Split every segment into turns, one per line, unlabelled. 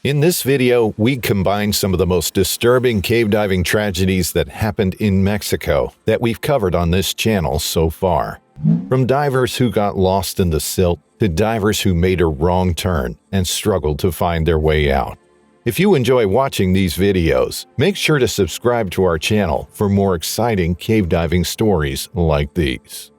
In this video, we combine some of the most disturbing cave diving tragedies that happened in Mexico that we've covered on this channel so far. From divers who got lost in the silt to divers who made a wrong turn and struggled to find their way out. If you enjoy watching these videos, make sure to subscribe to our channel for more exciting cave diving stories like these.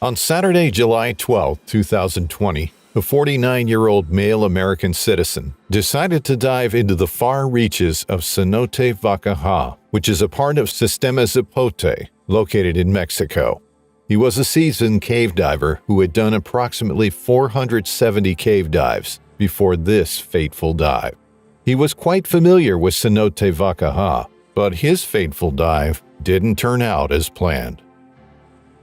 On Saturday, July 12, 2020, a 49-year-old male American citizen decided to dive into the far reaches of Cenote Vacaha, which is a part of Systema Huautla, located in Mexico. He was a seasoned cave diver who had done approximately 470 cave dives before this fateful dive. He was quite familiar with Cenote Vacaha, but his fateful dive didn't turn out as planned.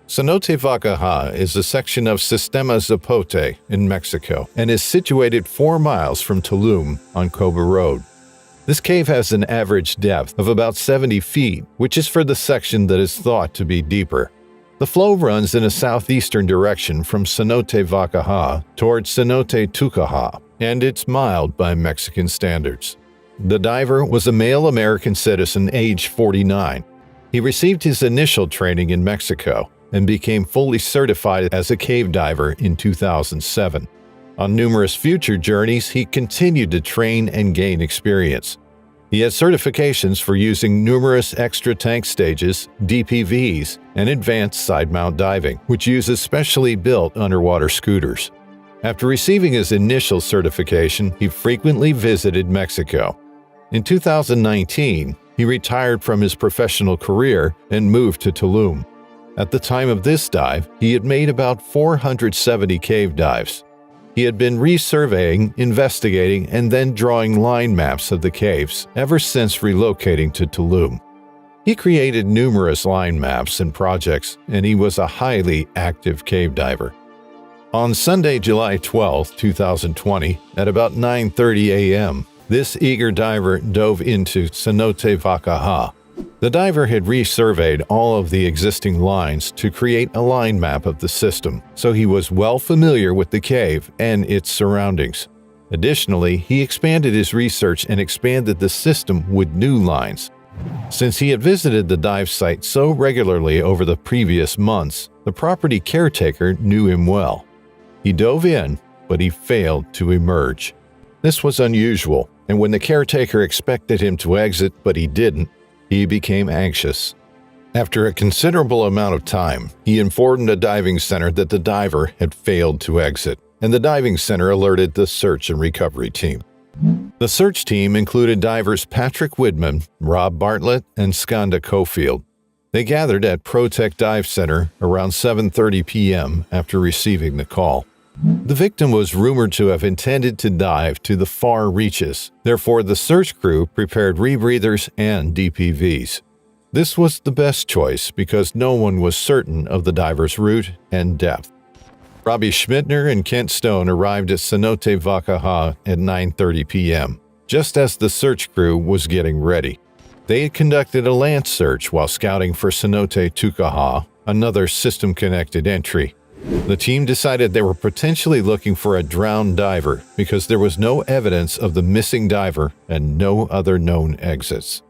Cenote Vacaha is a section of Systema Huautla in Mexico and is situated 4 miles from Tulum on Coba Road. This cave has an average depth of about 70 feet, which is for the section that is thought to be deeper. The flow runs in a southeastern direction from Cenote Vacaha towards Cenote Vacaha, and it's mild by Mexican standards. The diver was a male American citizen aged 49. He received his initial training in Mexico and became fully certified as a cave diver in 2007. On numerous future journeys, he continued to train and gain experience. He has certifications for using numerous extra tank stages, DPVs, and advanced side-mount diving, which uses specially built underwater scooters. After receiving his initial certification, he frequently visited Mexico. In 2019, he retired from his professional career and moved to Tulum. At the time of this dive, he had made about 470 cave dives. He had been resurveying, investigating, and then drawing line maps of the caves ever since relocating to Tulum. He created numerous line maps and projects, and he was a highly active cave diver. On Sunday, July 12, 2020, at about 9:30 a.m., this eager diver dove into Cenote Vacaha. The diver had resurveyed all of the existing lines to create a line map of the system, so he was well familiar with the cave and its surroundings. Additionally, he expanded his research and expanded the system with new lines. Since he had visited the dive site so regularly over the previous months, the property caretaker knew him well. He dove in, but he failed to emerge. This was unusual, and when the caretaker expected him to exit but he didn't, he became anxious. After a considerable amount of time, he informed the diving center that the diver had failed to exit, and the diving center alerted the search and recovery team. The search team included divers Patrick Widman, Rob Bartlett, and Skanda Cofield. They gathered at Protect Dive Center around 7:30 p.m. after receiving the call. The victim was rumored to have intended to dive to the far reaches. Therefore, the search crew prepared rebreathers and DPVs. This was the best choice because no one was certain of the diver's route and depth. Robbie Schmittner and Kent Stone arrived at Cenote Vacaha at 9:30 p.m., just as the search crew was getting ready. They had conducted a land search while scouting for Cenote Vacaha, another system-connected entry. The team decided they were potentially looking for a drowned diver because there was no evidence of the missing diver and no other known exits.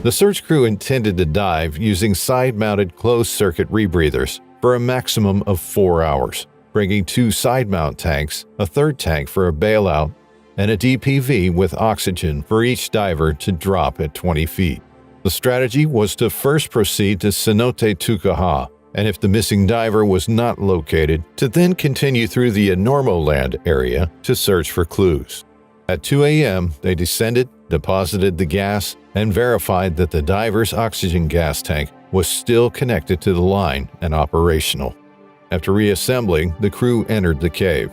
The search crew intended to dive using side-mounted closed-circuit rebreathers for a maximum of 4 hours, bringing 2 side-mount tanks, a third tank for a bailout, and a DPV with oxygen for each diver to drop at 20 feet. The strategy was to first proceed to Cenote Vacaha, and if the missing diver was not located, to then continue through the Enormo Land area to search for clues. At 2 a.m., they descended, deposited the gas, and verified that the diver's oxygen gas tank was still connected to the line and operational. After reassembling, the crew entered the cave.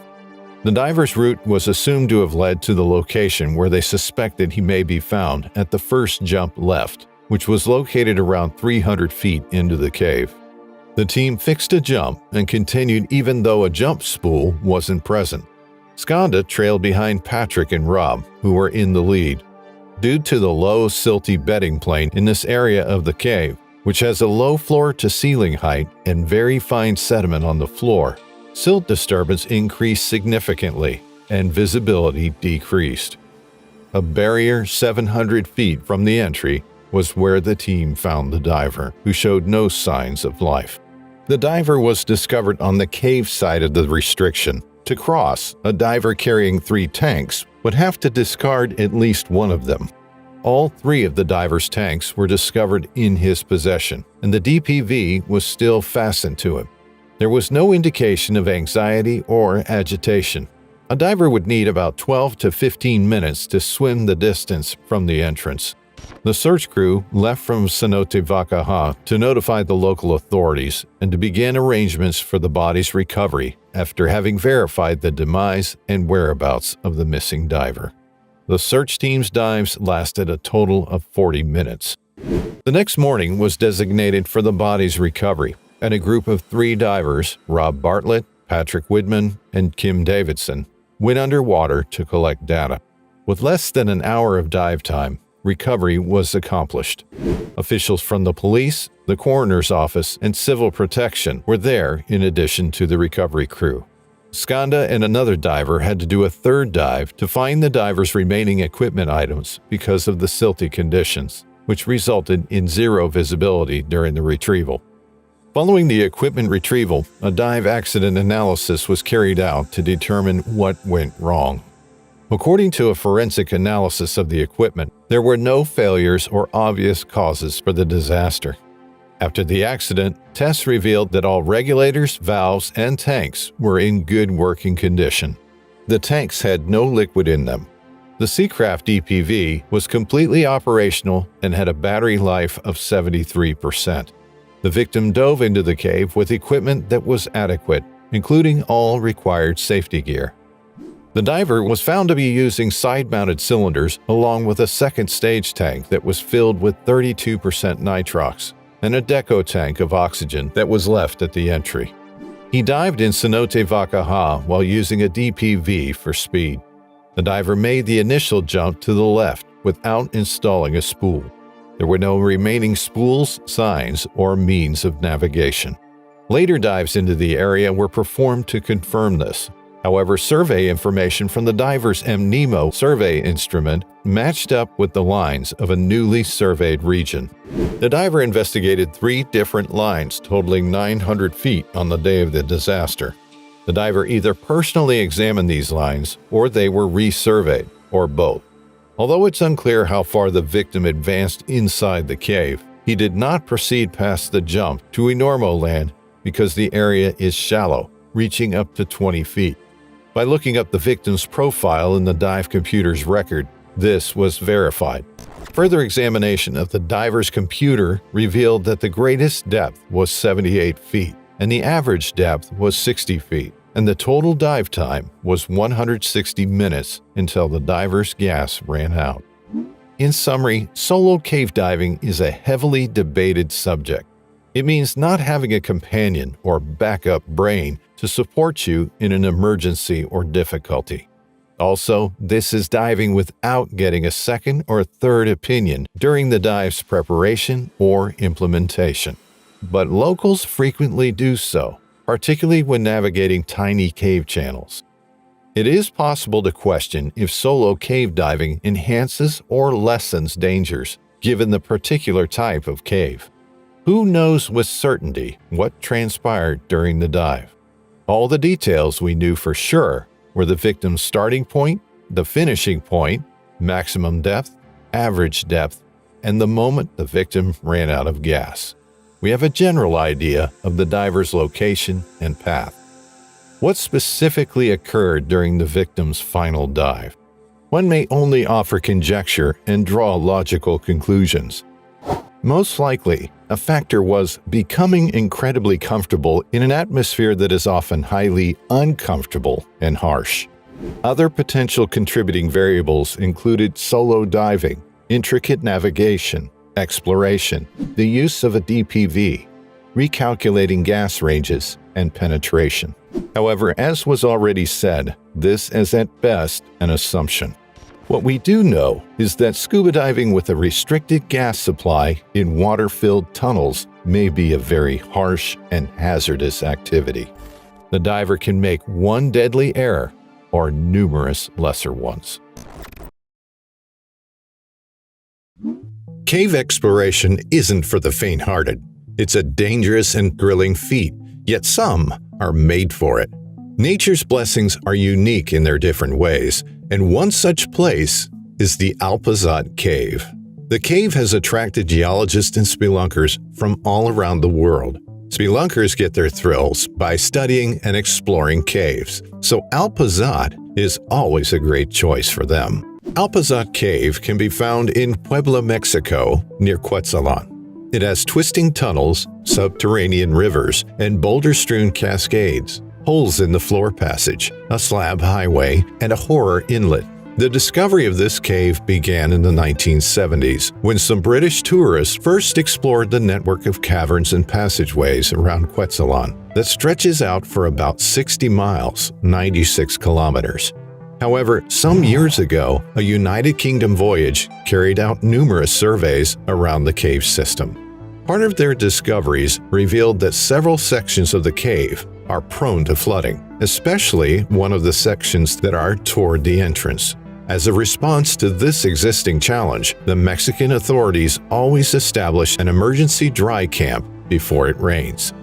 The diver's route was assumed to have led to the location where they suspected he may be found at the first jump left, which was located around 300 feet into the cave. The team fixed a jump and continued even though a jump spool wasn't present. Skanda trailed behind Patrick and Rob, who were in the lead. Due to the low, silty bedding plane in this area of the cave, which has a low floor-to-ceiling height and very fine sediment on the floor, silt disturbance increased significantly and visibility decreased. A barrier 700 feet from the entry was where the team found the diver, who showed no signs of life. The diver was discovered on the cave side of the restriction. To cross, a diver carrying 3 tanks would have to discard at least one of them. All 3 of the diver's tanks were discovered in his possession, and the DPV was still fastened to him. There was no indication of anxiety or agitation. A diver would need about 12 to 15 minutes to swim the distance from the entrance. The search crew left from Cenote Vacaha to notify the local authorities and to begin arrangements for the body's recovery after having verified the demise and whereabouts of the missing diver. The search team's dives lasted a total of 40 minutes. The next morning was designated for the body's recovery, and a group of 3 divers, Rob Bartlett, Patrick Widman, and Kim Davidson, went underwater to collect data. With less than an hour of dive time, recovery was accomplished. Officials from the police, the coroner's office, and civil protection were there in addition to the recovery crew. Skanda and another diver had to do a 3rd dive to find the diver's remaining equipment items because of the silty conditions, which resulted in 0 visibility during the retrieval. Following the equipment retrieval, a dive accident analysis was carried out to determine what went wrong. According to a forensic analysis of the equipment, there were no failures or obvious causes for the disaster. After the accident, tests revealed that all regulators, valves, and tanks were in good working condition. The tanks had no liquid in them. The Seacraft DPV was completely operational and had a battery life of 73%. The victim dove into the cave with equipment that was adequate, including all required safety gear. The diver was found to be using side-mounted cylinders along with a second stage tank that was filled with 32% nitrox and a deco tank of oxygen that was left at the entry. He dived in Cenote Vacaha while using a DPV for speed. The diver made the initial jump to the left without installing a spool. There were no remaining spools, signs, or means of navigation. Later dives into the area were performed to confirm this. However, survey information from the diver's MNEMO survey instrument matched up with the lines of a newly surveyed region. The diver investigated 3 different lines totaling 900 feet on the day of the disaster. The diver either personally examined these lines or they were resurveyed, or both. Although it's unclear how far the victim advanced inside the cave, he did not proceed past the jump to Enormo land because the area is shallow, reaching up to 20 feet. By looking up the victim's profile in the dive computer's record, this was verified. Further examination of the diver's computer revealed that the greatest depth was 78 feet, and the average depth was 60 feet, and the total dive time was 160 minutes until the diver's gas ran out. In summary, solo cave diving is a heavily debated subject. It means not having a companion or backup brain to support you in an emergency or difficulty. Also, this is diving without getting a second or third opinion during the dive's preparation or implementation. But locals frequently do so, particularly when navigating tiny cave channels. It is possible to question if solo cave diving enhances or lessens dangers, given the particular type of cave. Who knows with certainty what transpired during the dive? All the details we knew for sure were the victim's starting point, the finishing point, maximum depth, average depth, and the moment the victim ran out of gas. We have a general idea of the diver's location and path. What specifically occurred during the victim's final dive? One may only offer conjecture and draw logical conclusions. Most likely, a factor was becoming incredibly comfortable in an atmosphere that is often highly uncomfortable and harsh. Other potential contributing variables included solo diving, intricate navigation, exploration, the use of a DPV, recalculating gas ranges, and penetration. However, as was already said, this is at best an assumption. What we do know is that scuba diving with a restricted gas supply in water-filled tunnels may be a very harsh and hazardous activity. The diver can make one deadly error or numerous lesser ones. Cave exploration isn't for the faint-hearted. It's a dangerous and thrilling feat, yet some are made for it. Nature's blessings are unique in their different ways, and one such place is the Alpazat Cave. The cave has attracted geologists and spelunkers from all around the world. Spelunkers get their thrills by studying and exploring caves, so Alpazat is always a great choice for them. Alpazat Cave can be found in Puebla, Mexico, near Quetzalán. It has twisting tunnels, subterranean rivers, and boulder-strewn cascades, holes in the floor passage, a slab highway, and a horror inlet. The discovery of this cave began in the 1970s, when some British tourists first explored the network of caverns and passageways around Quetzalán that stretches out for about 60 miles, 96 kilometers. However, some years ago, a United Kingdom voyage carried out numerous surveys around the cave system. Part of their discoveries revealed that several sections of the cave are prone to flooding, especially one of the sections that are toward the entrance. As a response to this existing challenge, the Mexican authorities always establish an emergency dry camp before it rains.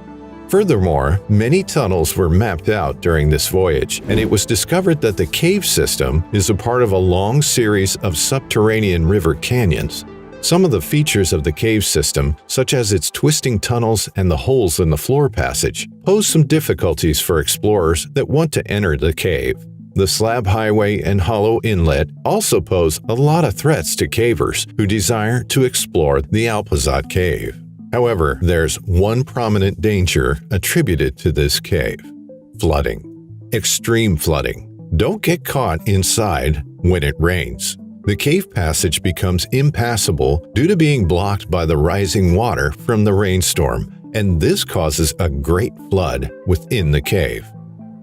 Furthermore, many tunnels were mapped out during this voyage, and it was discovered that the cave system is a part of a long series of subterranean river canyons. Some of the features of the cave system, such as its twisting tunnels and the holes in the floor passage, pose some difficulties for explorers that want to enter the cave. The slab highway and hollow inlet also pose a lot of threats to cavers who desire to explore the Alpazat Cave. However, there's one prominent danger attributed to this cave: flooding. Extreme flooding. Don't get caught inside when it rains. The cave passage becomes impassable due to being blocked by the rising water from the rainstorm, and this causes a great flood within the cave.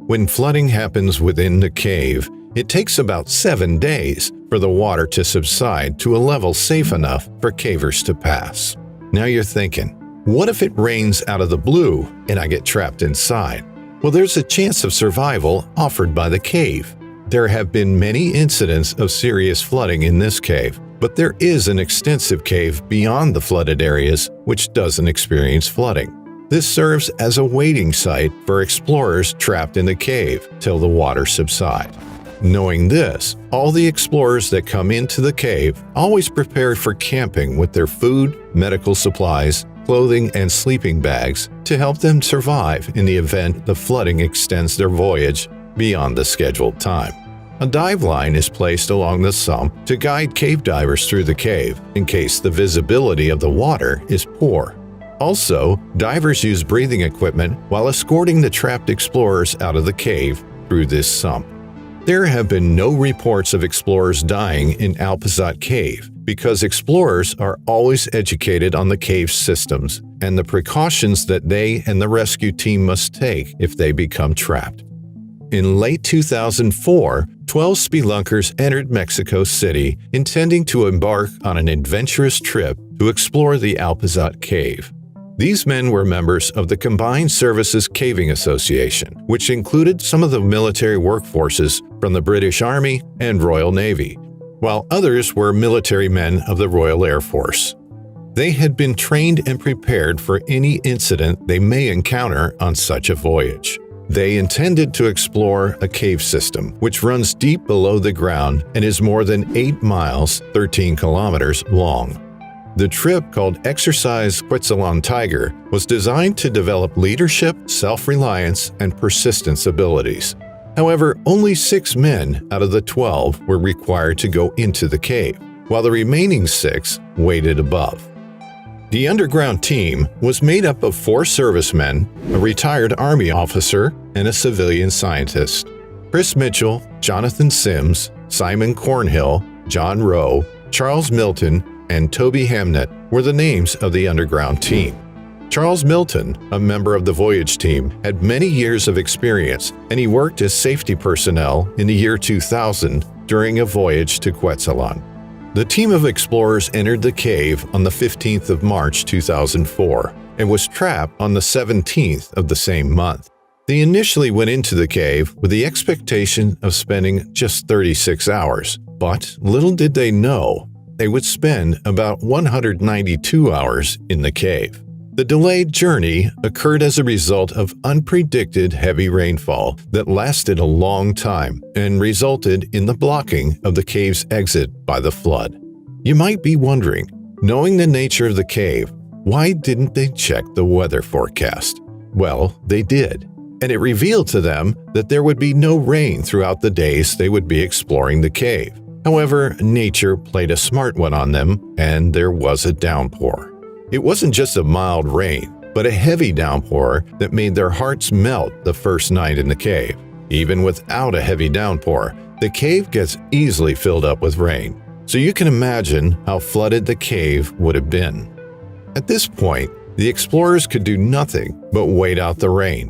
When flooding happens within the cave, it takes about 7 days for the water to subside to a level safe enough for cavers to pass. Now you're thinking, what if it rains out of the blue and I get trapped inside? Well, there's a chance of survival offered by the cave. There have been many incidents of serious flooding in this cave, but there is an extensive cave beyond the flooded areas which doesn't experience flooding. This serves as a waiting site for explorers trapped in the cave till the water subsides. Knowing this, all the explorers that come into the cave always prepare for camping with their food, medical supplies, clothing, and sleeping bags to help them survive in the event the flooding extends their voyage beyond the scheduled time. A dive line is placed along the sump to guide cave divers through the cave in case the visibility of the water is poor. Also, divers use breathing equipment while escorting the trapped explorers out of the cave through this sump. There have been no reports of explorers dying in Alpazat Cave because explorers are always educated on the cave systems and the precautions that they and the rescue team must take if they become trapped. In late 2004, 12 spelunkers entered Mexico City intending to embark on an adventurous trip to explore the Alpazat Cave. These men were members of the Combined Services Caving Association, which included some of the military workforces from the British Army and Royal Navy, while others were military men of the Royal Air Force. They had been trained and prepared for any incident they may encounter on such a voyage. They intended to explore a cave system which runs deep below the ground and is more than 8 miles, 13 kilometers long. The trip, called Exercise Quetzalán Tiger, was designed to develop leadership, self-reliance, and persistence abilities. However, only 6 men out of the 12 were required to go into the cave, while the remaining 6 waited above. The underground team was made up of 4 servicemen, a retired Army officer, and a civilian scientist. Chris Mitchell, Jonathan Sims, Simon Cornhill, John Rowe, Charles Milton, and Toby Hamnet were the names of the underground team. Charles Milton, a member of the voyage team, had many years of experience, and he worked as safety personnel in the year 2000 during a voyage to Quetzalon. The team of explorers entered the cave on the 15th of March 2004 and was trapped on the 17th of the same month. They initially went into the cave with the expectation of spending just 36 hours, but little did they know they would spend about 192 hours in the cave. The delayed journey occurred as a result of unpredicted heavy rainfall that lasted a long time and resulted in the blocking of the cave's exit by the flood. You might be wondering, knowing the nature of the cave, why didn't they check the weather forecast? Well, they did, and it revealed to them that there would be no rain throughout the days they would be exploring the cave. However, nature played a smart one on them, and there was a downpour. It wasn't just a mild rain, but a heavy downpour that made their hearts melt the first night in the cave. Even without a heavy downpour, the cave gets easily filled up with rain, so you can imagine how flooded the cave would have been. At this point, the explorers could do nothing but wait out the rain.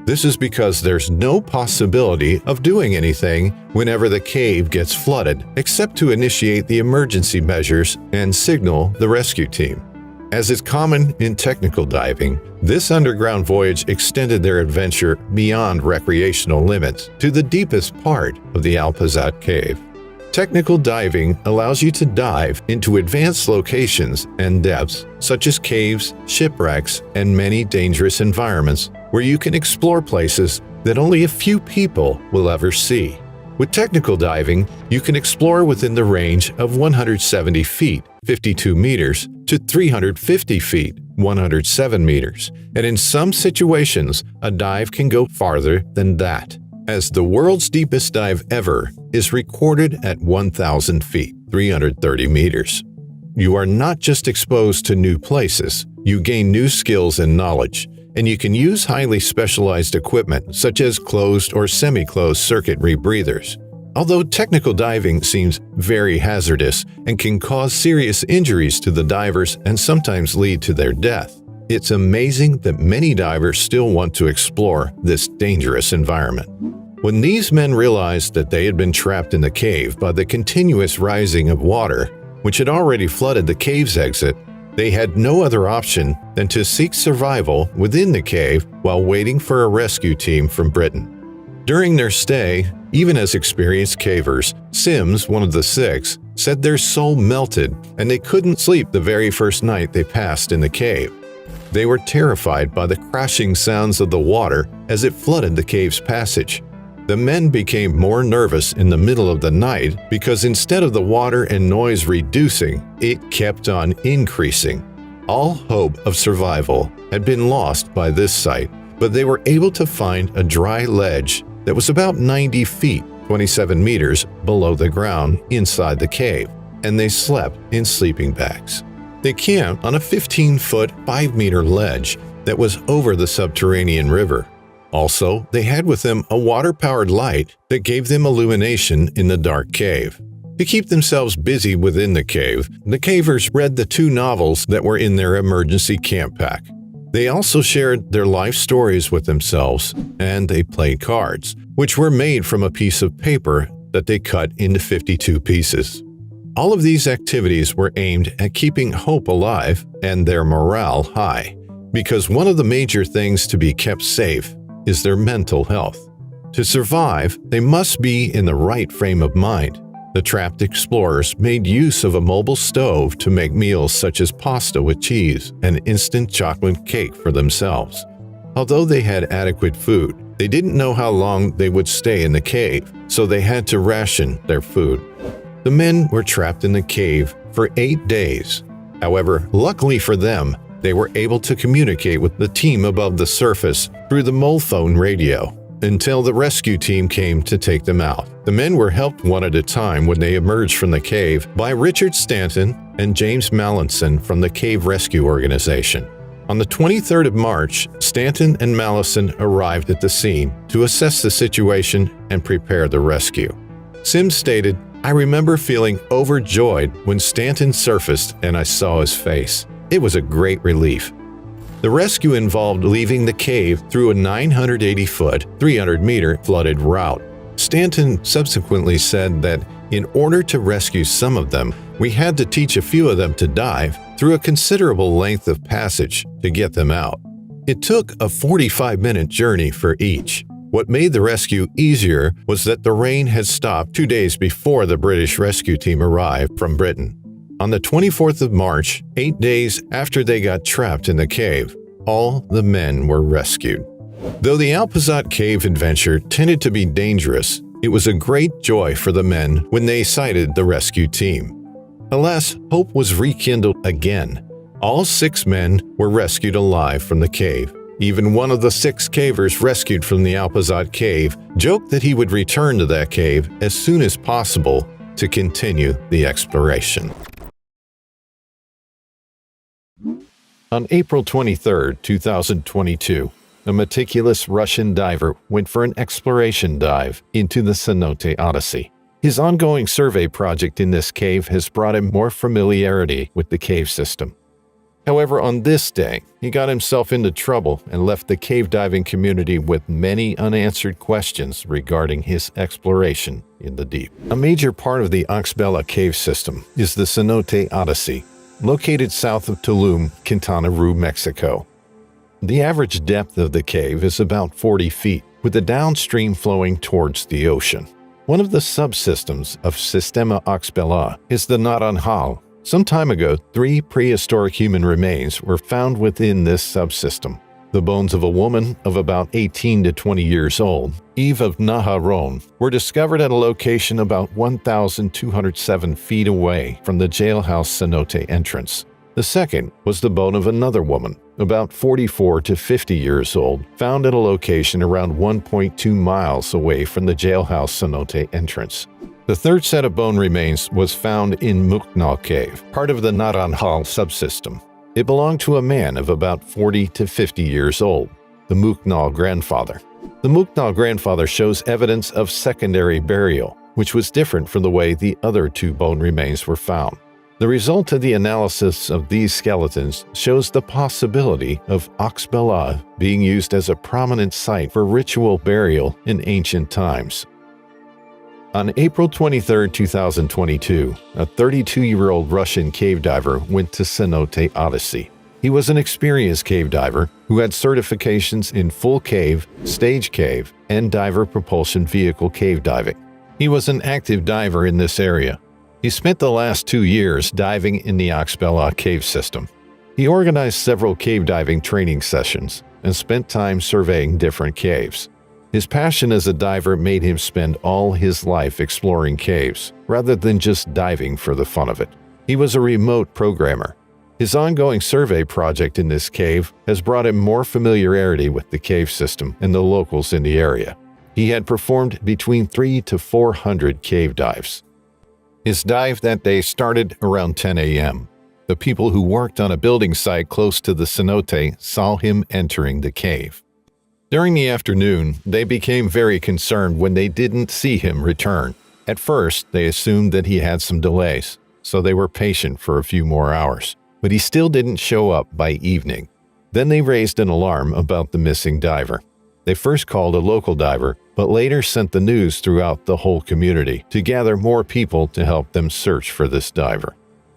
This is because there's no possibility of doing anything whenever the cave gets flooded, except to initiate the emergency measures and signal the rescue team. As is common in technical diving, this underground voyage extended their adventure beyond recreational limits to the deepest part of the Alpazat cave. Technical diving allows you to dive into advanced locations and depths, such as caves, shipwrecks, and many dangerous environments where you can explore places that only a few people will ever see. With technical diving, you can explore within the range of 170 feet, 52 meters, to 350 feet, 107 meters, and in some situations, a dive can go farther than that, as the world's deepest dive ever is recorded at 1,000 feet, 330 meters. You are not just exposed to new places, you gain new skills and knowledge, and you can use highly specialized equipment such as closed or semi-closed circuit rebreathers. Although technical diving seems very hazardous and can cause serious injuries to the divers and sometimes lead to their death, it's amazing that many divers still want to explore this dangerous environment. When these men realized that they had been trapped in the cave by the continuous rising of water, which had already flooded the cave's exit, they had no other option than to seek survival within the cave while waiting for a rescue team from Britain. During their stay, even as experienced cavers, Sims, one of the six, said their soul melted and they couldn't sleep the very first night they passed in the cave. They were terrified by the crashing sounds of the water as it flooded the cave's passage. The men became more nervous in the middle of the night because instead of the water and noise reducing, it kept on increasing. All hope of survival had been lost by this sight, but they were able to find a dry ledge that was about 90 feet, 27 meters below the ground inside the cave, and they slept in sleeping bags. They camped on a 15-foot, 5-meter ledge that was over the subterranean river. Also, they had with them a water-powered light that gave them illumination in the dark cave. To keep themselves busy within the cave, the cavers read the 2 novels that were in their emergency camp pack. They also shared their life stories with themselves, and they played cards, which were made from a piece of paper that they cut into 52 pieces. All of these activities were aimed at keeping hope alive and their morale high, because one of the major things to be kept safe is their mental health. To survive, they must be in the right frame of mind. The trapped explorers made use of a mobile stove to make meals such as pasta with cheese and instant chocolate cake for themselves. Although they had adequate food, they didn't know how long they would stay in the cave, so they had to ration their food. The men were trapped in the cave for 8 days. However, luckily for them, they were able to communicate with the team above the surface through the mole phone radio until the rescue team came to take them out. The men were helped one at a time when they emerged from the cave by Richard Stanton and James Mallinson from the Cave Rescue Organization. On the 23rd of March, Stanton and Mallinson arrived at the scene to assess the situation and prepare the rescue. Sims stated, "I remember feeling overjoyed when Stanton surfaced and I saw his face. It was a great relief." The rescue involved leaving the cave through a 980-foot, 300-meter flooded route. Stanton subsequently said that in order to rescue some of them, we had to teach a few of them to dive through a considerable length of passage to get them out. It took a 45-minute journey for each. What made the rescue easier was that the rain had stopped 2 days before the British rescue team arrived from Britain. On the 24th of March, 8 days after they got trapped in the cave, all the men were rescued. Though the Alpazat cave adventure tended to be dangerous, it was a great joy for the men when they sighted the rescue team. Alas, hope was rekindled again. All 6 men were rescued alive from the cave. Even one of the 6 cavers rescued from the Alpazat cave joked that he would return to that cave as soon as possible to continue the exploration. On April 23, 2022, a meticulous Russian diver went for an exploration dive into the Cenote Odyssey. His ongoing survey project in this cave has brought him more familiarity with the cave system. However, on this day, he got himself into trouble and left the cave diving community with many unanswered questions regarding his exploration in the deep. A major part of the Oxbella cave system is the Cenote Odyssey, located south of Tulum, Quintana Roo, Mexico. The average depth of the cave is about 40 feet, with the downstream flowing towards the ocean. One of the subsystems of Systema Huautla is the Naranjal. Some time ago, 3 prehistoric human remains were found within this subsystem. The bones of a woman of about 18 to 20 years old, Eve of Naharon, were discovered at a location about 1,207 feet away from the jailhouse cenote entrance. The second was the bone of another woman, about 44 to 50 years old, found at a location around 1.2 miles away from the jailhouse cenote entrance. The third set of bone remains was found in Muknal Cave, part of the Naranjal subsystem. It belonged to a man of about 40 to 50 years old, the Muknal grandfather. The Muknal grandfather shows evidence of secondary burial, which was different from the way the other 2 bone remains were found. The result of the analysis of these skeletons shows the possibility of Oxbella being used as a prominent site for ritual burial in ancient times. On April 23, 2022, a 32-year-old Russian cave diver went to Cenote Odyssey. He was an experienced cave diver who had certifications in full cave, stage cave, and diver propulsion vehicle cave diving. He was an active diver in this area. He spent the last 2 years diving in the Oxbella cave system. He organized several cave diving training sessions and spent time surveying different caves. His passion as a diver made him spend all his life exploring caves, rather than just diving for the fun of it. He was a remote programmer. His ongoing survey project in this cave has brought him more familiarity with the cave system and the locals in the area. He had performed between 300 to 400 cave dives. His dive that day started around 10 a.m. The people who worked on a building site close to the cenote saw him entering the cave. During the afternoon, they became very concerned when they didn't see him return. At first, they assumed that he had some delays, so they were patient for a few more hours. But he still didn't show up by evening. Then they raised an alarm about the missing diver. They first called a local diver, but later sent the news throughout the whole community to gather more people to help them search for this diver.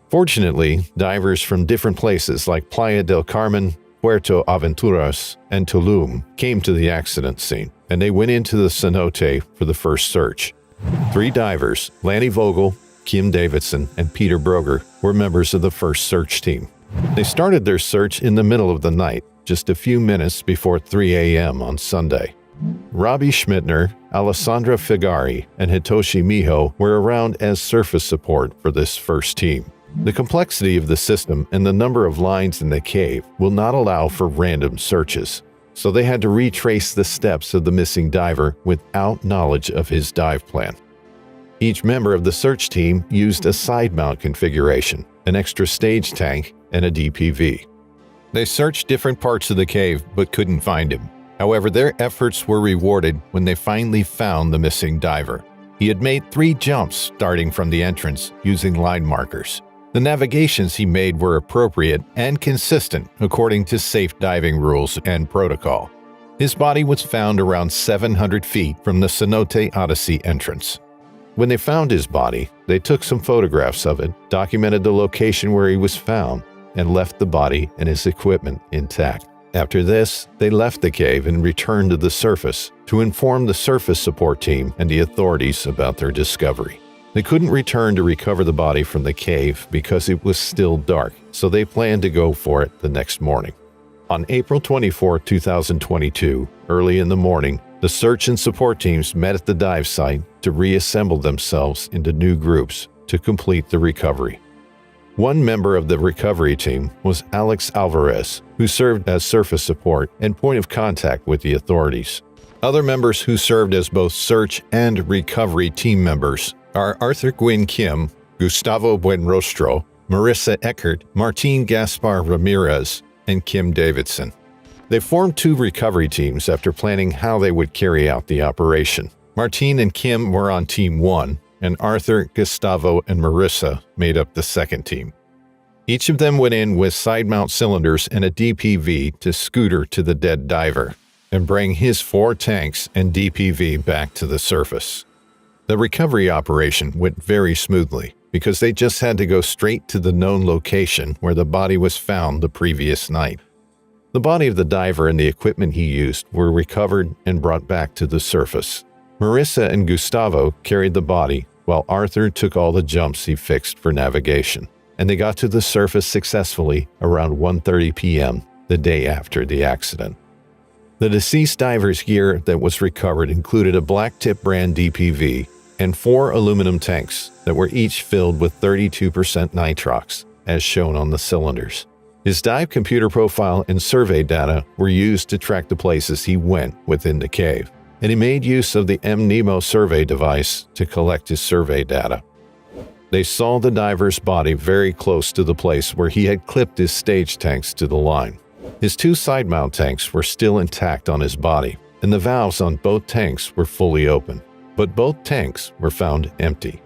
Fortunately, divers from different places like Playa del Carmen, Puerto Aventuras, and Tulum came to the accident scene, and they went into the cenote for the first search. 3 divers, Lanny Vogel, Kim Davidson, and Peter Broger, were members of the first search team. They started their search in the middle of the night, just a few minutes before 3 a.m. on Sunday. Robbie Schmittner, Alessandra Figari, and Hitoshi Miho were around as surface support for this first team. The complexity of the system and the number of lines in the cave will not allow for random searches, so they had to retrace the steps of the missing diver without knowledge of his dive plan. Each member of the search team used a side mount configuration, an extra stage tank, and a DPV. They searched different parts of the cave but couldn't find him. However, their efforts were rewarded when they finally found the missing diver. He had made 3 jumps starting from the entrance using line markers. The navigations he made were appropriate and consistent according to safe diving rules and protocol. His body was found around 700 feet from the Cenote Odyssey entrance. When they found his body, they took some photographs of it, documented the location where he was found, and left the body and his equipment intact. After this, they left the cave and returned to the surface to inform the surface support team and the authorities about their discovery. They couldn't return to recover the body from the cave because it was still dark, so they planned to go for it the next morning. On April 24, 2022, early in the morning, the search and support teams met at the dive site to reassemble themselves into new groups to complete the recovery. One member of the recovery team was Alex Alvarez, who served as surface support and point of contact with the authorities. Other members who served as both search and recovery team members are Arthur Gwynn Kim, Gustavo Buenrostro, Marissa Eckert, Martin Gaspar Ramirez, and Kim Davidson. They formed two recovery teams after planning how they would carry out the operation. Martin and Kim were on Team 1, and Arthur, Gustavo, and Marissa made up the second team. Each of them went in with side-mount cylinders and a DPV to scooter to the dead diver and bring his 4 tanks and DPV back to the surface. The recovery operation went very smoothly because they just had to go straight to the known location where the body was found the previous night. The body of the diver and the equipment he used were recovered and brought back to the surface. Marissa and Gustavo carried the body while Arthur took all the jumps he fixed for navigation, and they got to the surface successfully around 1:30 p.m. the day after the accident. The deceased diver's gear that was recovered included a black tip brand DPV and 4 aluminum tanks that were each filled with 32% nitrox, as shown on the cylinders. His dive computer profile and survey data were used to track the places he went within the cave, and he made use of the MNEMO survey device to collect his survey data. They saw the diver's body very close to the place where he had clipped his stage tanks to the line. His 2 side-mount tanks were still intact on his body, and the valves on both tanks were fully open, but both tanks were found empty.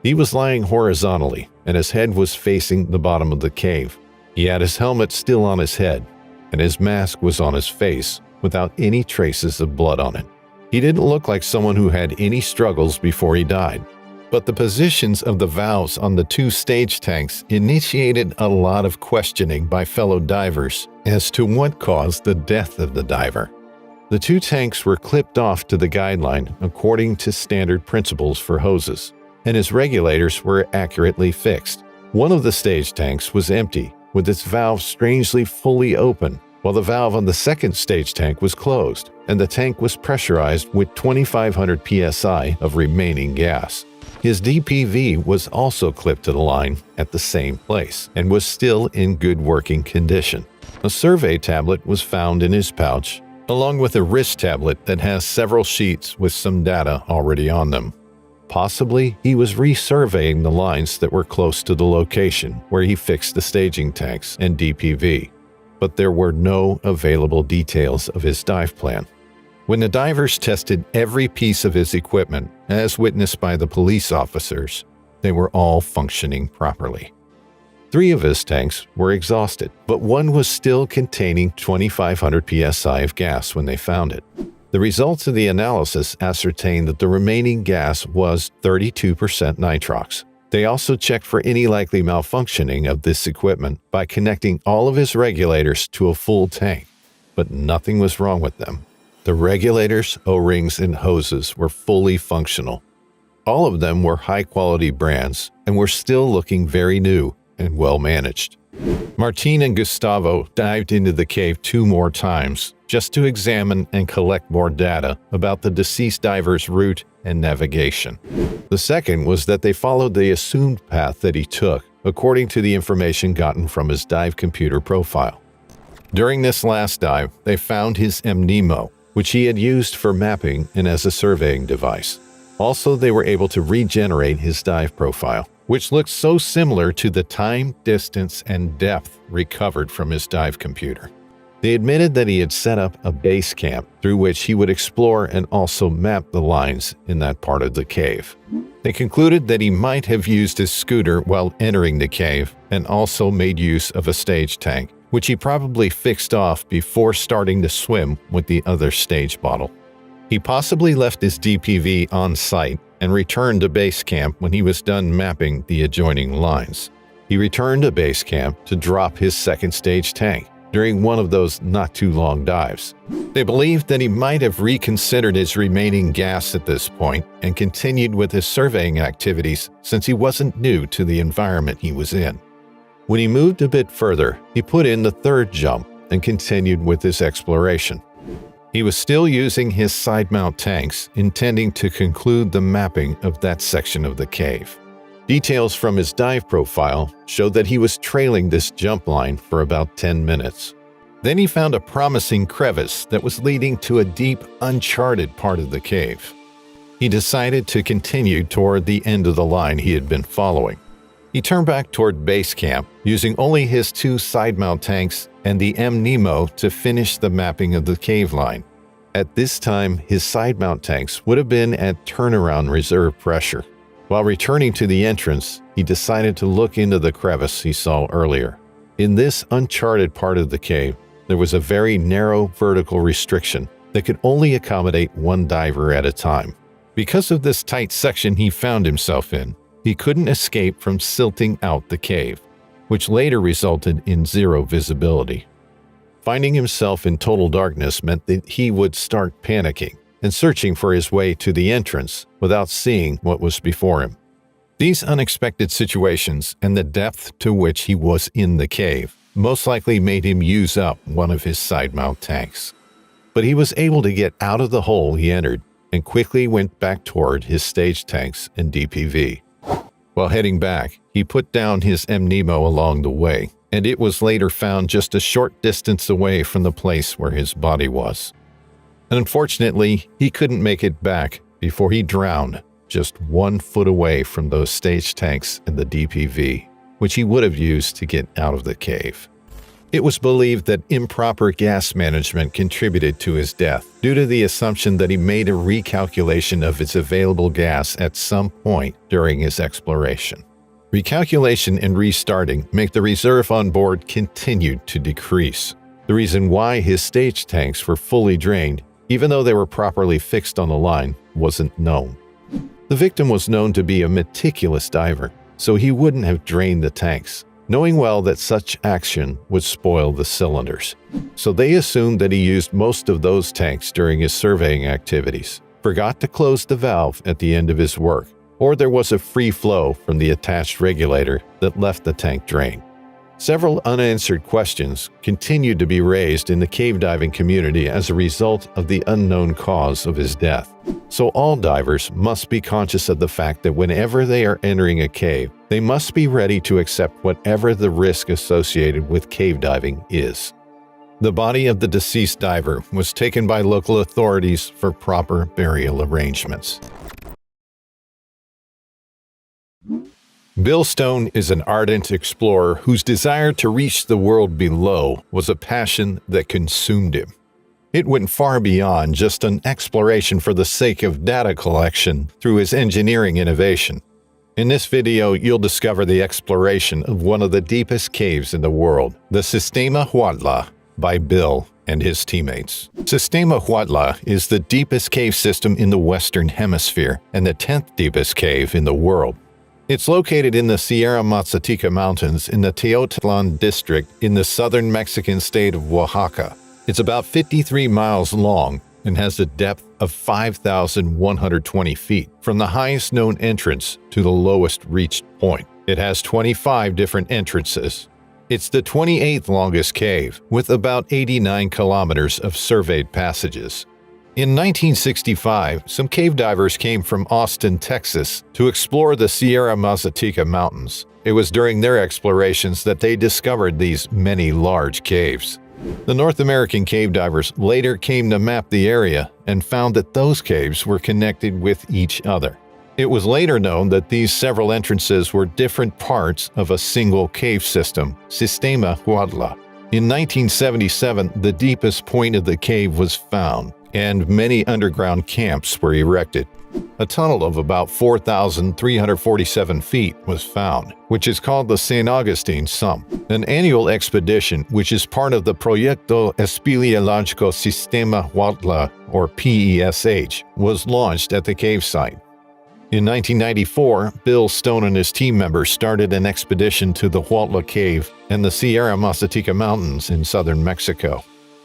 He was lying horizontally, and his head was facing the bottom of the cave. He had his helmet still on his head, and his mask was on his face without any traces of blood on it. He didn't look like someone who had any struggles before he died. But the positions of the valves on the 2 stage tanks initiated a lot of questioning by fellow divers as to what caused the death of the diver. The 2 tanks were clipped off to the guideline according to standard principles for hoses, and his regulators were accurately fixed. One of the stage tanks was empty, with its valve strangely fully open, while the valve on the second stage tank was closed, and the tank was pressurized with 2,500 psi of remaining gas. His DPV was also clipped to the line at the same place and was still in good working condition. A survey tablet was found in his pouch, along with a wrist tablet that has several sheets with some data already on them. Possibly, he was resurveying the lines that were close to the location where he fixed the staging tanks and DPV, but there were no available details of his dive plan. When the divers tested every piece of his equipment, as witnessed by the police officers, they were all functioning properly. 3 of his tanks were exhausted, but one was still containing 2,500 psi of gas when they found it. The results of the analysis ascertained that the remaining gas was 32% nitrox. They also checked for any likely malfunctioning of this equipment by connecting all of his regulators to a full tank, but nothing was wrong with them. The regulators, O-rings, and hoses were fully functional. All of them were high-quality brands and were still looking very new and well-managed. Martin and Gustavo dived into the cave 2 more times just to examine and collect more data about the deceased diver's route and navigation. The second was that they followed the assumed path that he took, according to the information gotten from his dive computer profile. During this last dive, they found his MNEMO, which he had used for mapping and as a surveying device. Also, they were able to regenerate his dive profile, which looked so similar to the time, distance, and depth recovered from his dive computer. They admitted that he had set up a base camp through which he would explore and also map the lines in that part of the cave. They concluded that he might have used his scooter while entering the cave and also made use of a stage tank, which he probably fixed off before starting to swim with the other stage bottle. He possibly left his DPV on site and returned to base camp when he was done mapping the adjoining lines. He returned to base camp to drop his second stage tank during one of those not-too-long dives. They believed that he might have reconsidered his remaining gas at this point and continued with his surveying activities since he wasn't new to the environment he was in. When he moved a bit further, he put in the third jump and continued with his exploration. He was still using his side-mount tanks, intending to conclude the mapping of that section of the cave. Details from his dive profile showed that he was trailing this jump line for about 10 minutes. Then he found a promising crevice that was leading to a deep, uncharted part of the cave. He decided to continue toward the end of the line he had been following. He turned back toward base camp, using only his 2 side-mount tanks and the M-Nemo to finish the mapping of the cave line. At this time, his side-mount tanks would have been at turnaround reserve pressure. While returning to the entrance, he decided to look into the crevice he saw earlier. In this uncharted part of the cave, there was a very narrow vertical restriction that could only accommodate 1 diver at a time. Because of this tight section he found himself in, he couldn't escape from silting out the cave, which later resulted in 0 visibility. Finding himself in total darkness meant that he would start panicking and searching for his way to the entrance without seeing what was before him. These unexpected situations and the depth to which he was in the cave most likely made him use up one of his side-mount tanks. But he was able to get out of the hole he entered and quickly went back toward his stage tanks and DPV. While heading back, he put down his M-Nemo along the way, and it was later found just a short distance away from the place where his body was. Unfortunately, he couldn't make it back before he drowned just 1 foot away from those stage tanks and the DPV, which he would have used to get out of the cave. It was believed that improper gas management contributed to his death due to the assumption that he made a recalculation of its available gas at some point during his exploration. Recalculation and restarting make the reserve on board continue to decrease. The reason why his stage tanks were fully drained, even though they were properly fixed on the line, wasn't known. The victim was known to be a meticulous diver, so he wouldn't have drained the tanks, knowing well that such action would spoil the cylinders. So they assumed that he used most of those tanks during his surveying activities, forgot to close the valve at the end of his work, or there was a free flow from the attached regulator that left the tank drained. Several unanswered questions continued to be raised in the cave diving community as a result of the unknown cause of his death. So all divers must be conscious of the fact that whenever they are entering a cave, they must be ready to accept whatever the risk associated with cave diving is. The body of the deceased diver was taken by local authorities for proper burial arrangements. Bill Stone is an ardent explorer whose desire to reach the world below was a passion that consumed him. It went far beyond just an exploration for the sake of data collection through his engineering innovation. In this video, you'll discover the exploration of one of the deepest caves in the world, the Systema Huautla, by Bill and his teammates. Systema Huautla is the deepest cave system in the Western Hemisphere and the 10th deepest cave in the world. It's located in the Sierra Mazateca Mountains in the Teotihuacan district in the southern Mexican state of Oaxaca. It's about 53 miles long and has a depth of 5,120 feet from the highest known entrance to the lowest reached point. It has 25 different entrances. It's the 28th longest cave, with about 89 kilometers of surveyed passages. In 1965, some cave divers came from Austin, Texas, to explore the Sierra Mazateca Mountains. It was during their explorations that they discovered these many large caves. The North American cave divers later came to map the area and found that those caves were connected with each other. It was later known that these several entrances were different parts of a single cave system, Systema Huautla. In 1977, the deepest point of the cave was found, and many underground camps were erected. A tunnel of about 4,347 feet was found, which is called the San Agustin Sump. An annual expedition, which is part of the Proyecto Espeleológico Systema Huautla, or PESH, was launched at the cave site. In 1994, Bill Stone and his team members started an expedition to the Huautla Cave and the Sierra Mazateca Mountains in southern Mexico.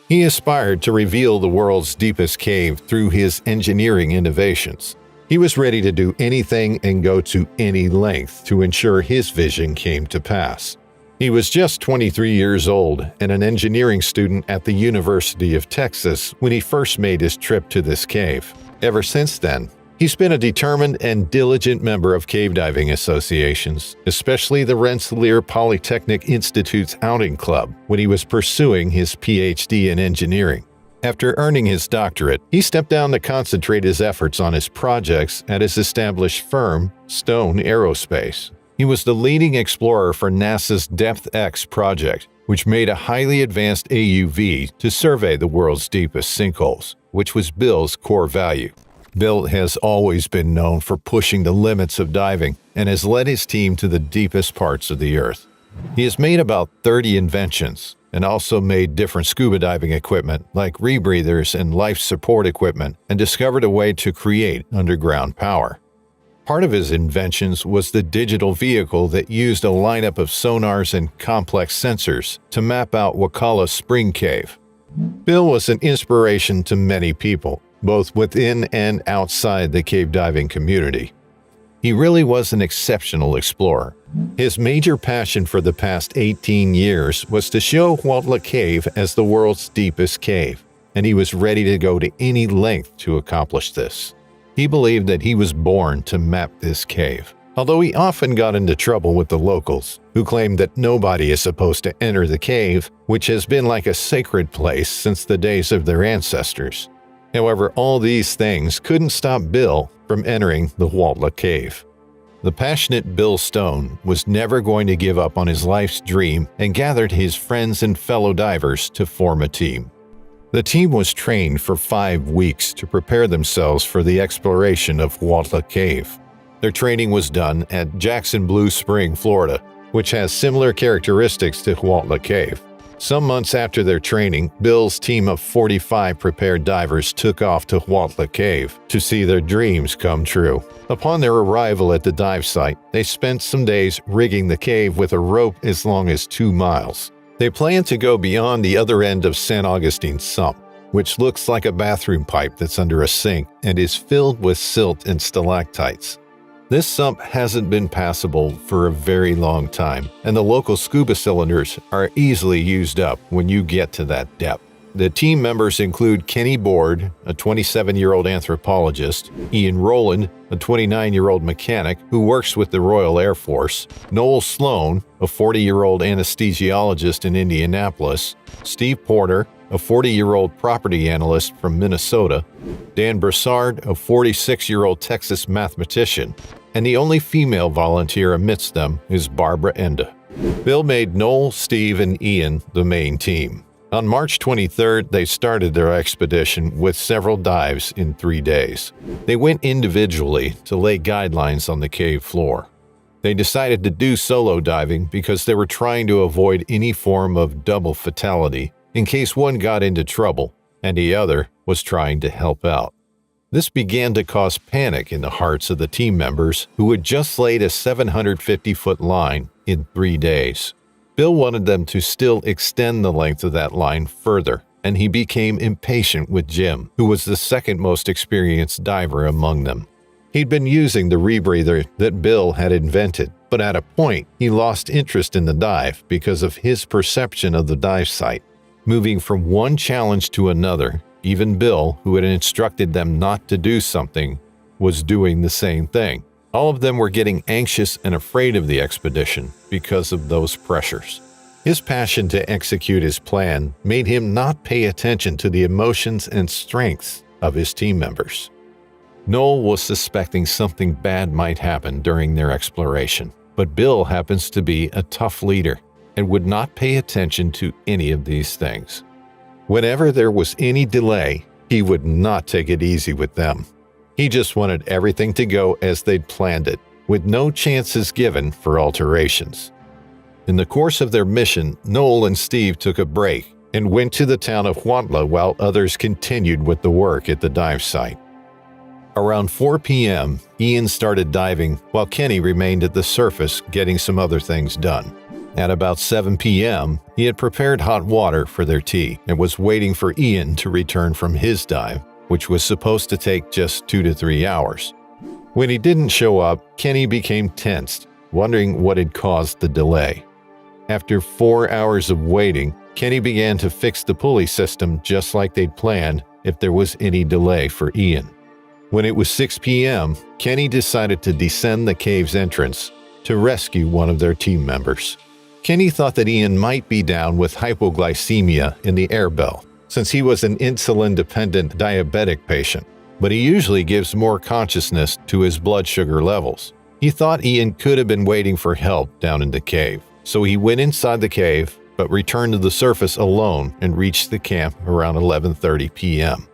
He aspired to reveal the world's deepest cave through his engineering innovations. He was ready to do anything and go to any length to ensure his vision came to pass. He was just 23 years old and an engineering student at the University of Texas when he first made his trip to this cave. Ever since then, he's been a determined and diligent member of cave diving associations, especially the Rensselaer Polytechnic Institute's outing club when he was pursuing his PhD in engineering. After earning his doctorate, he stepped down to concentrate his efforts on his projects at his established firm, Stone Aerospace. He was the leading explorer for NASA's DepthX project, which made a highly advanced AUV to survey the world's deepest sinkholes, which was Bill's core value. Bill has always been known for pushing the limits of diving and has led his team to the deepest parts of the Earth. He has made about 30 inventions and also made different scuba diving equipment like rebreathers and life support equipment and discovered a way to create underground power. Part of his inventions was the digital vehicle that used a lineup of sonars and complex sensors to map out Wakala's Spring Cave. Bill was an inspiration to many people, both within and outside the cave diving community. He really was an exceptional explorer. His major passion for the past 18 years was to show Huautla Cave as the world's deepest cave, and he was ready to go to any length to accomplish this. He believed that he was born to map this cave, although he often got into trouble with the locals, who claimed that nobody is supposed to enter the cave, which has been like a sacred place since the days of their ancestors. However, all these things couldn't stop Bill from entering the Huautla Cave. The passionate Bill Stone was never going to give up on his life's dream and gathered his friends and fellow divers to form a team. The team was trained for 5 weeks to prepare themselves for the exploration of Huautla Cave. Their training was done at Jackson Blue Spring, Florida, which has similar characteristics to Huautla Cave. Some months after their training, Bill's team of 45 prepared divers took off to Huautla Cave to see their dreams come true. Upon their arrival at the dive site, they spent some days rigging the cave with a rope as long as 2 miles. They planned to go beyond the other end of San Agustin Sump, which looks like a bathroom pipe that's under a sink and is filled with silt and stalactites. This sump hasn't been passable for a very long time, and the local scuba cylinders are easily used up when you get to that depth. The team members include Kenny Board, a 27-year-old anthropologist, Ian Rowland, a 29-year-old mechanic who works with the Royal Air Force, Noel Sloan, a 40-year-old anesthesiologist in Indianapolis, Steve Porter, a 40-year-old property analyst from Minnesota, Dan Broussard, a 46-year-old Texas mathematician, and the only female volunteer amidst them is Barbara Enda. Bill made Noel, Steve, and Ian the main team. On March 23rd, they started their expedition with several dives in 3 days. They went individually to lay guidelines on the cave floor. They decided to do solo diving because they were trying to avoid any form of double fatality in case one got into trouble and the other was trying to help out. This began to cause panic in the hearts of the team members who had just laid a 750-foot line in 3 days. Bill wanted them to still extend the length of that line further, and he became impatient with Jim, who was the second most experienced diver among them. He'd been using the rebreather that Bill had invented, but at a point he lost interest in the dive because of his perception of the dive site. Moving from one challenge to another, even Bill, who had instructed them not to do something, was doing the same thing. All of them were getting anxious and afraid of the expedition because of those pressures. His passion to execute his plan made him not pay attention to the emotions and strengths of his team members. Noel was suspecting something bad might happen during their exploration, but Bill happens to be a tough leader and would not pay attention to any of these things. Whenever there was any delay, he would not take it easy with them. He just wanted everything to go as they'd planned it, with no chances given for alterations. In the course of their mission, Noel and Steve took a break and went to the town of Huautla while others continued with the work at the dive site. Around 4 p.m., Ian started diving while Kenny remained at the surface getting some other things done. At about 7 p.m., he had prepared hot water for their tea and was waiting for Ian to return from his dive, which was supposed to take just 2 to 3 hours. When he didn't show up, Kenny became tensed, wondering what had caused the delay. After 4 hours of waiting, Kenny began to fix the pulley system just like they'd planned if there was any delay for Ian. When it was 6 p.m., Kenny decided to descend the cave's entrance to rescue one of their team members. Kenny thought that Ian might be down with hypoglycemia in the air bell, since he was an insulin-dependent diabetic patient, but he usually gives more consciousness to his blood sugar levels. He thought Ian could have been waiting for help down in the cave, so he went inside the cave but returned to the surface alone and reached the camp around 11:30 p.m.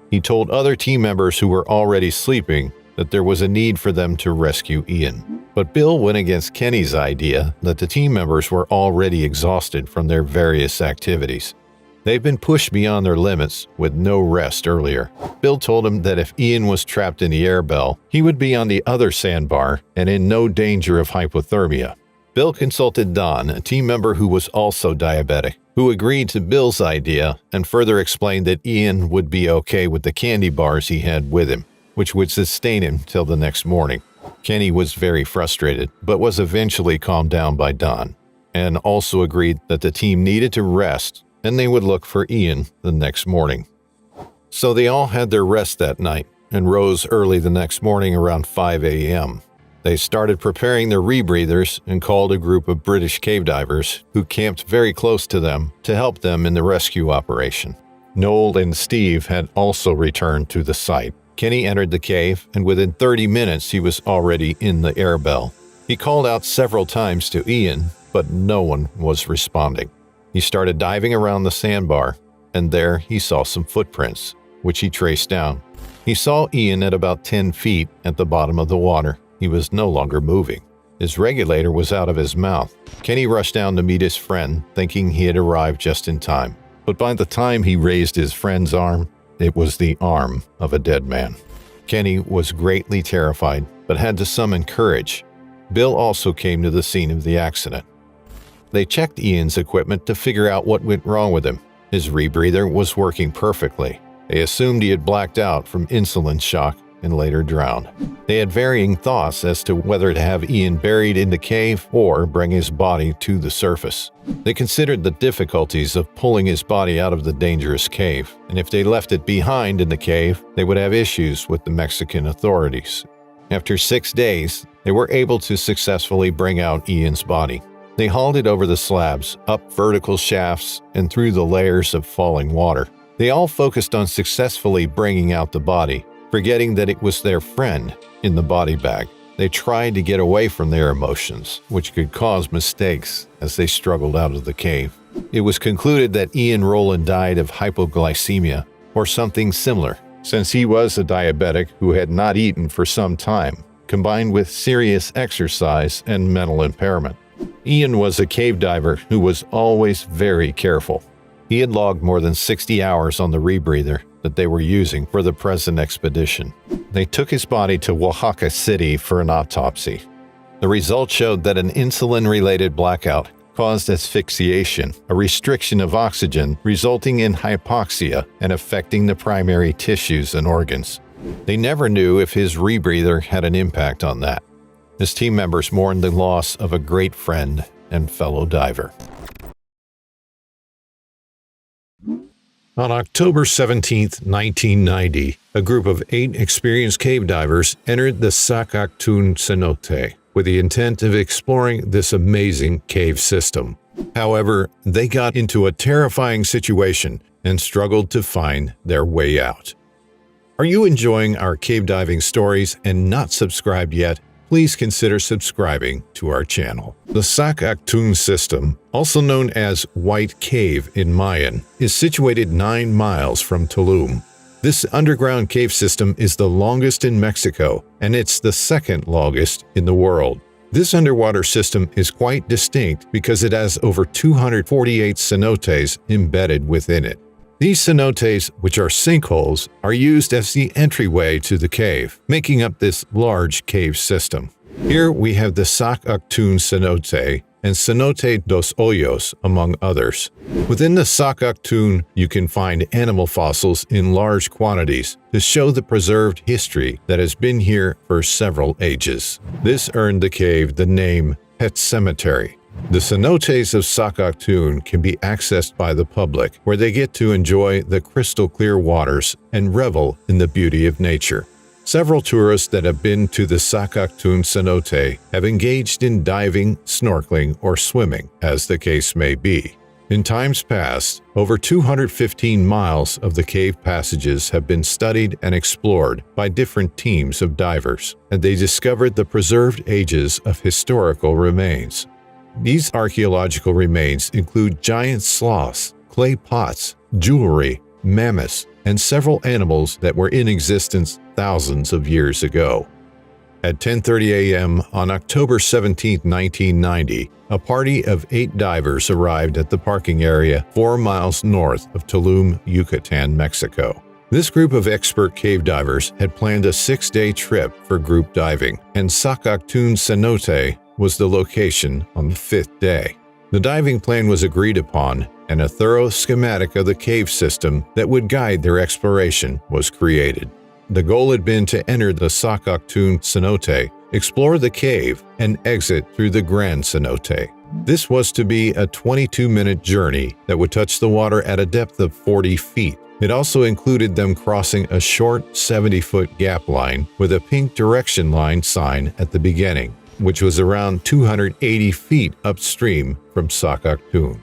He told other team members who were already sleeping that there was a need for them to rescue Ian. But Bill went against Kenny's idea that the team members were already exhausted from their various activities. They've been pushed beyond their limits with no rest earlier. Bill told him that if Ian was trapped in the air bell, he would be on the other sandbar and in no danger of hypothermia. Bill consulted Don, a team member who was also diabetic, who agreed to Bill's idea and further explained that Ian would be okay with the candy bars he had with him, which would sustain him till the next morning. Kenny was very frustrated, but was eventually calmed down by Don, and also agreed that the team needed to rest and they would look for Ian the next morning. So they all had their rest that night and rose early the next morning around 5 a.m. They started preparing their rebreathers and called a group of British cave divers who camped very close to them to help them in the rescue operation. Noel and Steve had also returned to the site. Kenny entered the cave, and within 30 minutes he was already in the air bell. He called out several times to Ian, but no one was responding. He started diving around the sandbar, and there he saw some footprints, which he traced down. He saw Ian at about 10 feet at the bottom of the water. He was no longer moving. His regulator was out of his mouth. Kenny rushed down to meet his friend, thinking he had arrived just in time. But by the time he raised his friend's arm, it was the arm of a dead man. Kenny was greatly terrified, but had to summon courage. Bill also came to the scene of the accident. They checked Ian's equipment to figure out what went wrong with him. His rebreather was working perfectly. They assumed he had blacked out from insulin shock and later drowned. They had varying thoughts as to whether to have Ian buried in the cave or bring his body to the surface. They considered the difficulties of pulling his body out of the dangerous cave, and if they left it behind in the cave, they would have issues with the Mexican authorities. After 6 days, they were able to successfully bring out Ian's body. They hauled it over the slabs, up vertical shafts, and through the layers of falling water. They all focused on successfully bringing out the body, forgetting that it was their friend in the body bag. They tried to get away from their emotions, which could cause mistakes as they struggled out of the cave. It was concluded that Ian Rowland died of hypoglycemia or something similar, since he was a diabetic who had not eaten for some time, combined with serious exercise and mental impairment. Ian was a cave diver who was always very careful. He had logged more than 60 hours on the rebreather that they were using for the present expedition. They took his body to Oaxaca City for an autopsy. The results showed that an insulin-related blackout caused asphyxiation, a restriction of oxygen resulting in hypoxia and affecting the primary tissues and organs. They never knew if his rebreather had an impact on that. His team members mourned the loss of a great friend and fellow diver. On October 17, 1990, a group of 8 experienced cave divers entered the Sac Actun cenote with the intent of exploring this amazing cave system. However, they got into a terrifying situation and struggled to find their way out. Are you enjoying our cave diving stories and not subscribed yet? Please consider subscribing to our channel. The Sac Actun system, also known as White Cave in Mayan, is situated 9 miles from Tulum. This underground cave system is the longest in Mexico, and it's the second longest in the world. This underwater system is quite distinct because it has over 248 cenotes embedded within it. These cenotes, which are sinkholes, are used as the entryway to the cave, making up this large cave system. Here we have the Sac Actun cenote and Cenote dos Hoyos, among others. Within the Sac Actun, you can find animal fossils in large quantities to show the preserved history that has been here for several ages. This earned the cave the name Pet Cemetery. The cenotes of Sac Actun can be accessed by the public, where they get to enjoy the crystal-clear waters and revel in the beauty of nature. Several tourists that have been to the Sac Actun cenote have engaged in diving, snorkeling, or swimming, as the case may be. In times past, over 215 miles of the cave passages have been studied and explored by different teams of divers, and they discovered the preserved ages of historical remains. These archaeological remains include giant sloths, clay pots, jewelry, mammoths, and several animals that were in existence thousands of years ago. At 10:30 a.m. on October 17, 1990, a party of 8 divers arrived at the parking area 4 miles north of Tulum, Yucatan, Mexico. This group of expert cave divers had planned a 6-day trip for group diving, and Sac Actun cenote was the location on the 5th day. The diving plan was agreed upon, and a thorough schematic of the cave system that would guide their exploration was created. The goal had been to enter the Sac Actun cenote, explore the cave, and exit through the Grand Cenote. This was to be a 22-minute journey that would touch the water at a depth of 40 feet. It also included them crossing a short 70-foot gap line with a pink direction line sign at the beginning, which was around 280 feet upstream from Sac Actun.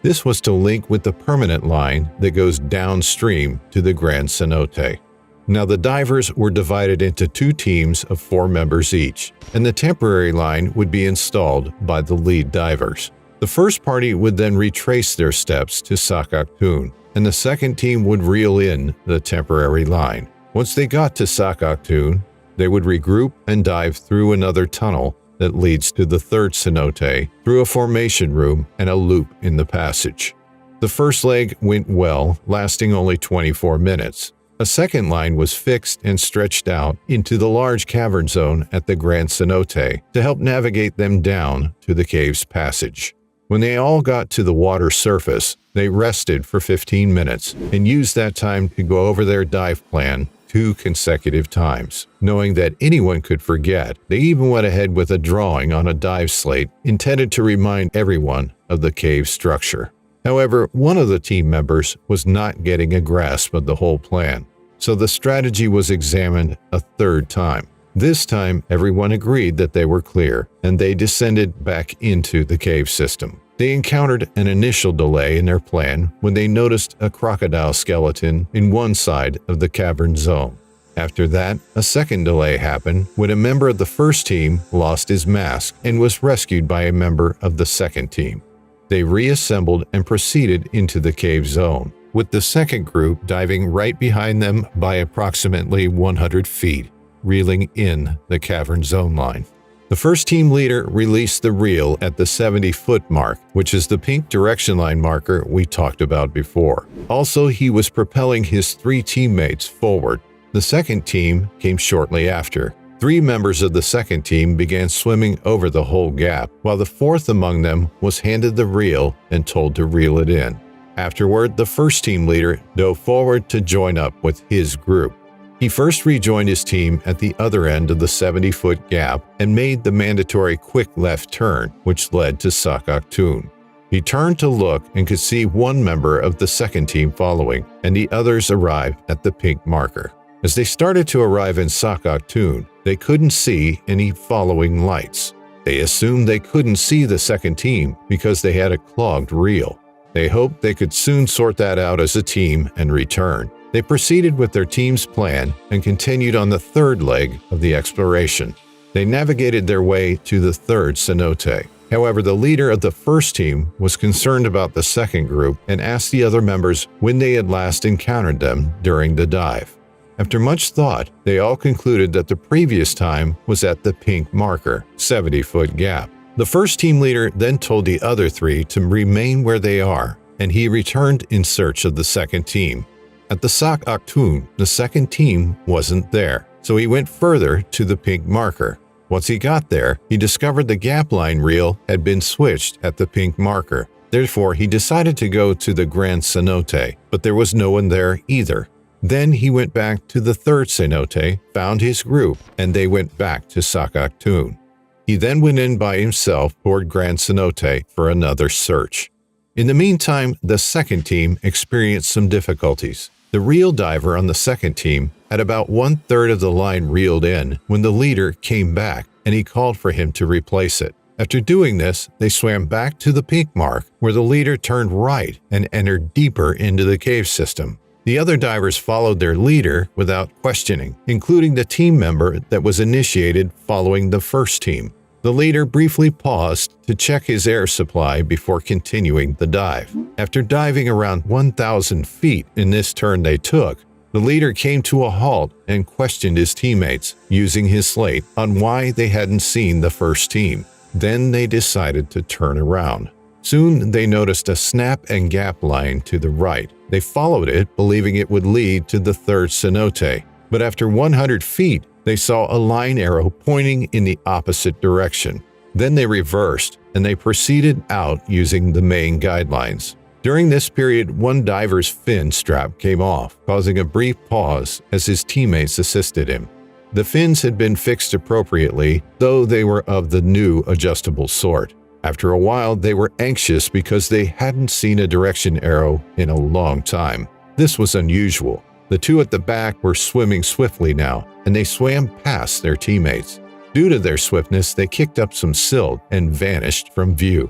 This was to link with the permanent line that goes downstream to the Grand Cenote. Now, the divers were divided into 2 teams of 4 members each, and the temporary line would be installed by the lead divers. The first party would then retrace their steps to Sac Actun, and the second team would reel in the temporary line. Once they got to Sac Actun, they would regroup and dive through another tunnel that leads to the third cenote, through a formation room and a loop in the passage. The first leg went well, lasting only 24 minutes. A second line was fixed and stretched out into the large cavern zone at the Grand Cenote to help navigate them down to the cave's passage. When they all got to the water surface, they rested for 15 minutes and used that time to go over their dive plan 2 consecutive times. Knowing that anyone could forget, they even went ahead with a drawing on a dive slate intended to remind everyone of the cave structure. However, one of the team members was not getting a grasp of the whole plan, so the strategy was examined a 3rd time. This time, everyone agreed that they were clear, and they descended back into the cave system. They encountered an initial delay in their plan when they noticed a crocodile skeleton in one side of the cavern zone. After that, a second delay happened when a member of the first team lost his mask and was rescued by a member of the second team. They reassembled and proceeded into the cave zone, with the second group diving right behind them by approximately 100 feet, reeling in the cavern zone line. The first team leader released the reel at the 70-foot mark, which is the pink direction line marker we talked about before. Also, he was propelling his 3 teammates forward. The second team came shortly after. 3 members of the second team began swimming over the whole gap, while the 4th among them was handed the reel and told to reel it in. Afterward, the first team leader dove forward to join up with his group. He first rejoined his team at the other end of the 70-foot gap and made the mandatory quick left turn, which led to Sac Actun. He turned to look and could see one member of the second team following, and the others arrived at the pink marker. As they started to arrive in Sac Actun, they couldn't see any following lights. They assumed they couldn't see the second team because they had a clogged reel. They hoped they could soon sort that out as a team and return. They proceeded with their team's plan and continued on the 3rd leg of the exploration. They navigated their way to the 3rd cenote, However, the leader of the first team was concerned about the second group and asked the other members when they had last encountered them during the dive. After much thought, they all concluded that the previous time was at the pink marker, 70-foot gap. The first team leader then told the other three to remain where they are, and he returned in search of the second team. At the Sac Actun, the second team wasn't there, so he went further to the pink marker. Once he got there, he discovered the gap line reel had been switched at the pink marker. Therefore, he decided to go to the Grand Cenote, but there was no one there either. Then he went back to the third cenote, found his group, and they went back to Sac Actun. He then went in by himself toward Grand Cenote for another search. In the meantime, the second team experienced some difficulties. The reel diver on the second team had about 1/3 of the line reeled in when the leader came back and he called for him to replace it. After doing this, they swam back to the pink mark where the leader turned right and entered deeper into the cave system. The other divers followed their leader without questioning, including the team member that was initiated following the first team. The leader briefly paused to check his air supply before continuing the dive. After diving around 1,000 feet in this turn they took, the leader came to a halt and questioned his teammates, using his slate, on why they hadn't seen the first team. Then they decided to turn around. Soon they noticed a snap and gap line to the right. They followed it, believing it would lead to the third cenote. But after 100 feet, they saw a line arrow pointing in the opposite direction. Then they reversed, and they proceeded out using the main guidelines. During this period, one diver's fin strap came off, causing a brief pause as his teammates assisted him. The fins had been fixed appropriately, though they were of the new adjustable sort. After a while, they were anxious because they hadn't seen a direction arrow in a long time. This was unusual. The two at the back were swimming swiftly now, and they swam past their teammates. Due to their swiftness, they kicked up some silt and vanished from view.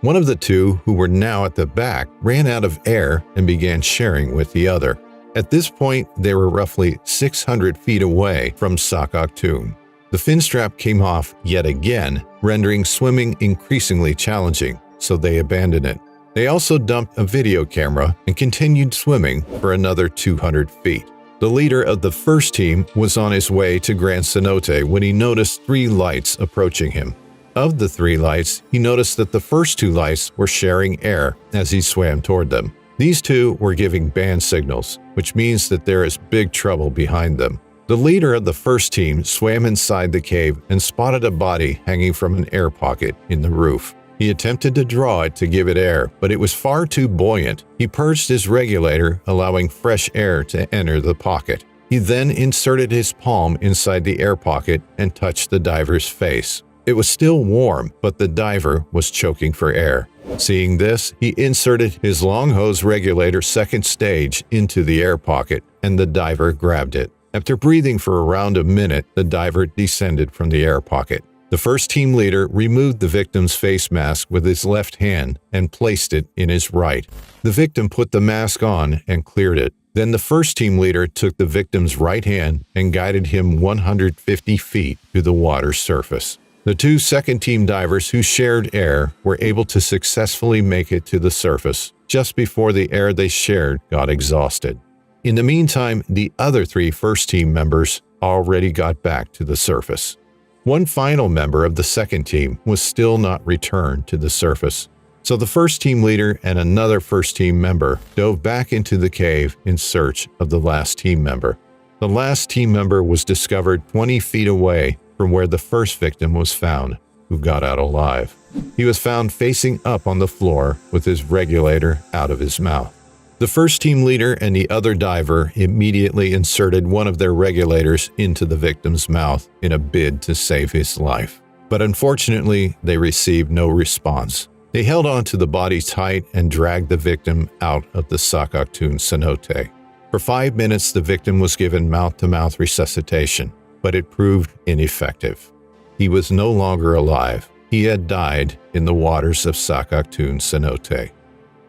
One of the two, who were now at the back, ran out of air and began sharing with the other. At this point, they were roughly 600 feet away from Sac Actun. The fin strap came off yet again, rendering swimming increasingly challenging, so they abandoned it. They also dumped a video camera and continued swimming for another 200 feet. The leader of the first team was on his way to Grand Cenote when he noticed 3 lights approaching him. Of the 3 lights, he noticed that the first 2 lights were sharing air as he swam toward them. These 2 were giving band signals, which means that there is big trouble behind them. The leader of the first team swam inside the cave and spotted a body hanging from an air pocket in the roof. He attempted to draw it to give it air, but it was far too buoyant. He purged his regulator, allowing fresh air to enter the pocket. He then inserted his palm inside the air pocket and touched the diver's face. It was still warm, but the diver was choking for air. Seeing this, he inserted his long hose regulator second stage into the air pocket, and the diver grabbed it. After breathing for around a minute, the diver descended from the air pocket. The first team leader removed the victim's face mask with his left hand and placed it in his right. The victim put the mask on and cleared it. Then the first team leader took the victim's right hand and guided him 150 feet to the water's surface. The 2 second team divers who shared air were able to successfully make it to the surface just before the air they shared got exhausted. In the meantime, the other 3 first team members already got back to the surface. One final member of the second team was still not returned to the surface, so the first team leader and another first team member dove back into the cave in search of the last team member. The last team member was discovered 20 feet away from where the first victim was found, who got out alive. He was found facing up on the floor with his regulator out of his mouth. The first team leader and the other diver immediately inserted one of their regulators into the victim's mouth in a bid to save his life. But unfortunately, they received no response. They held on to the body tight and dragged the victim out of the Sac Actun cenote. For 5 minutes, the victim was given mouth-to-mouth resuscitation, but it proved ineffective. He was no longer alive. He had died in the waters of Sac Actun cenote.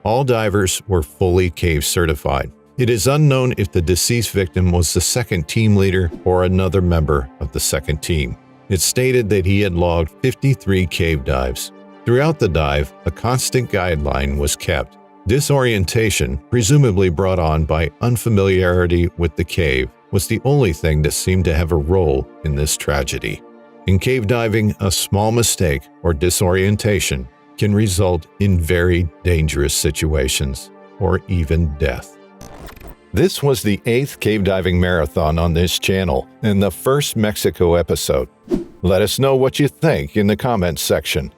All divers were fully cave certified. It is unknown if the deceased victim was the second team leader or another member of the second team. It stated that he had logged 53 cave dives. Throughout the dive, a constant guideline was kept: disorientation, presumably brought on by unfamiliarity with the cave, was the only thing that seemed to have a role in this tragedy. In cave diving, a small mistake or disorientation can result in very dangerous situations or even death. This was the 8th cave diving marathon on this channel and the first Mexico episode. Let us know what you think in the comments section.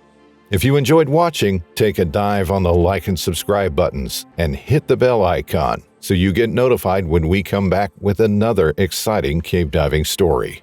If you enjoyed watching, take a dive on the like and subscribe buttons and hit the bell icon so you get notified when we come back with another exciting cave diving story.